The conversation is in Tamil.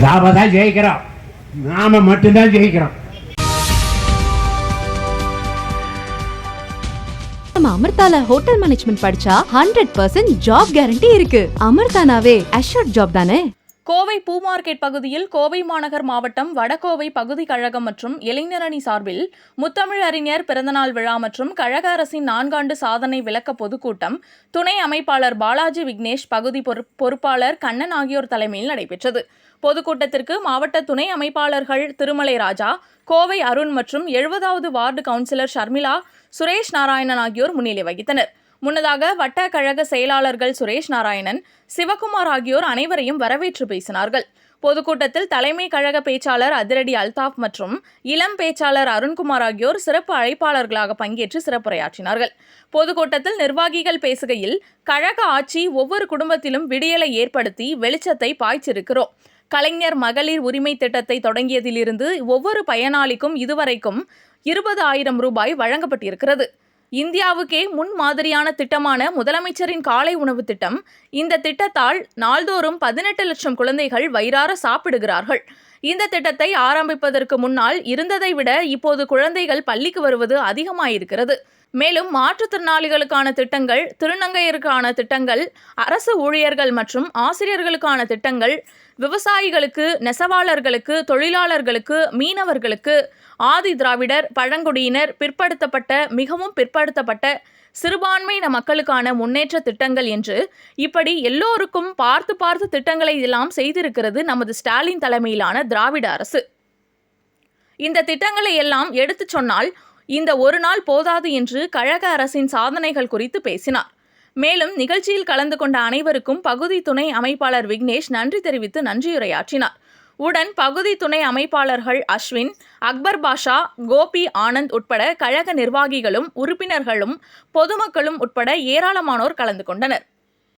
நாம தான் ஜெயிக்கிறோம், நாம மட்டும்தான் ஜெயிக்கிறோம். நம்ம அமிர்தால ஹோட்டல் மேனேஜ்மெண்ட் படிச்சா 100% ஜாப் கேரண்டி இருக்கு. அமிர்தானாவே அஷ்யூர்ட் ஜாப் தானே. கோவை பூ மார்க்கெட் பகுதியில் கோவை மாநகர் மாவட்டம் வடகோவை பகுதி கழகம் மற்றும் இளைஞரணி சார்பில் முத்தமிழ் அறிஞர் பிறந்தநாள் விழா மற்றும் கழக அரசின் 4 ஆண்டு சாதனை விளக்க பொதுக்கூட்டம் துணை அமைப்பாளர் பாலாஜி விக்னேஷ், பகுதி பொறுப்பாளர் கண்ணன் ஆகியோர் தலைமையில் நடைபெற்றது. பொதுக்கூட்டத்திற்கு மாவட்ட துணை அமைப்பாளர்கள் திருமலை ராஜா, கோவை அருண் மற்றும் 70வது வார்டு கவுன்சிலர் ஷர்மிளா, சுரேஷ் நாராயணன் ஆகியோர் முன்னிலை வகித்தனர். முன்னதாக வட்ட கழக செயலாளர்கள் சுரேஷ் நாராயணன், சிவகுமார் ஆகியோர் அனைவரையும் வரவேற்று பேசினார்கள். பொதுக்கூட்டத்தில் தலைமை கழக பேச்சாளர் அதிரடி அல்தாப் மற்றும் இளம் பேச்சாளர் அருண்குமார் ஆகியோர் சிறப்பு அழைப்பாளர்களாக பங்கேற்று சிறப்புரையாற்றினார்கள். பொதுக்கூட்டத்தில் நிர்வாகிகள் பேசுகையில், கழக ஆட்சி ஒவ்வொரு குடும்பத்திலும் விடியலை ஏற்படுத்தி வெளிச்சத்தை பாய்ச்சிருக்கிறோம். கலைஞர் மகளிர் உரிமை திட்டத்தை தொடங்கியதிலிருந்து ஒவ்வொரு பயனாளிக்கும் இதுவரைக்கும் 20,000 ரூபாய் வழங்கப்பட்டிருக்கிறது. இந்தியாவுக்கே முன்மாதிரியான திட்டமான முதலமைச்சரின் காலை உணவு திட்டம். இந்த திட்டத்தால் நாள்தோறும் 18 லட்சம் குழந்தைகள் வயிறார சாப்பிடுகிறார்கள். இந்த திட்டத்தை ஆரம்பிப்பதற்கு முன்னால் இருந்ததை விட இப்போது குழந்தைகள் பள்ளிக்கு வருவது அதிகமாயிருக்கிறது. மேலும் மாற்றுத்திறனாளிகளுக்கான திட்டங்கள், திருநங்கையருக்கான திட்டங்கள், அரசு ஊழியர்கள் மற்றும் ஆசிரியர்களுக்கான திட்டங்கள், விவசாயிகளுக்கு, நெசவாளர்களுக்கு, தொழிலாளர்களுக்கு, மீனவர்களுக்கு, ஆதி திராவிடர், பழங்குடியினர், பிற்படுத்தப்பட்ட, மிகவும் பிற்படுத்தப்பட்ட, சிறுபான்மையின மக்களுக்கான முன்னேற்ற திட்டங்கள் என்று இப்படி எல்லோருக்கும் பார்த்து பார்த்து திட்டங்களை எல்லாம் செய்திருக்கிறது நமது ஸ்டாலின் தலைமையிலான திராவிட அரசு. இந்த திட்டங்களை எல்லாம் எடுத்துச் சொன்னால் இந்த ஒரு நாள் போதாது என்று கழக அரசின் சாதனைகள் குறித்து பேசினார். மேலும் நிகழ்ச்சியில் கலந்து கொண்ட அனைவருக்கும் பகுதி துணை அமைப்பாளர் விக்னேஷ் நன்றி தெரிவித்து நன்றியுரையாற்றினார். உடன் பகுதி துணை அமைப்பாளர்கள் அஸ்வின், அக்பர் பாஷா, கோபி ஆனந்த் உட்பட கழக நிர்வாகிகளும் உறுப்பினர்களும் பொதுமக்களும் உட்பட ஏராளமானோர் கலந்து கொண்டனர்.